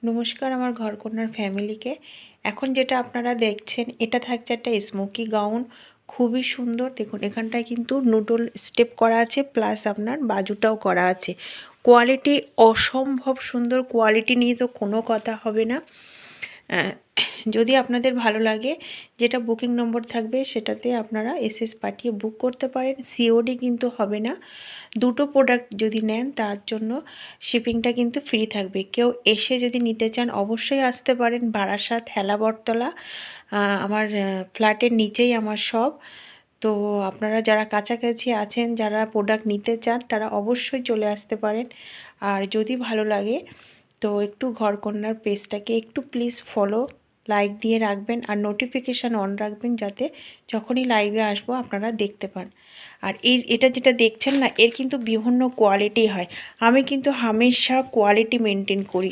নমস্কার আমার ঘরকন্যার ফ্যামিলিকে। এখন যেটা আপনারা দেখছেন এটা থাকছে একটা স্মোকি গাউন, খুবই সুন্দর। দেখুন এখানটায় কিন্তু নুডল স্টেপ করা আছে, প্লাস আপনার বাজুটাও করা আছে। কোয়ালিটি অসম্ভব সুন্দর, কোয়ালিটি নিয়ে তো কোনো কথা হবে না। যদি আপনাদের ভালো লাগে, যেটা বুকিং নম্বর থাকবে সেটাতে আপনারা এসএস পাঠিয়ে বুক করতে পারেন। সিওডি কিন্তু হবে না। দুটো প্রোডাক্ট যদি নেন তার জন্য শিপিংটা কিন্তু ফ্রি থাকবে। কেউ এসে যদি নিতে চান অবশ্যই আসতে পারেন। বারাসাত হেলাবরতলা, আমার ফ্ল্যাটের নিচেই আমার শপ। তো আপনারা যারা কাছাকাছি আছেন, যারা প্রোডাক্ট নিতে চান, তারা অবশ্যই চলে আসতে পারেন। আর যদি ভালো লাগে তো একটু ঘরকন্যার পেজটাকে একটু প্লিজ ফলো, লাইক দিয়ে রাখবেন আর নোটিফিকেশান অন রাখবেন, যাতে যখনই লাইভে আসবো আপনারা দেখতে পান। আর এটা যেটা দেখছেন না, এর কিন্তু বিভিন্ন কোয়ালিটি হয়। আমি কিন্তু হামেশা কোয়ালিটি মেনটেন করি।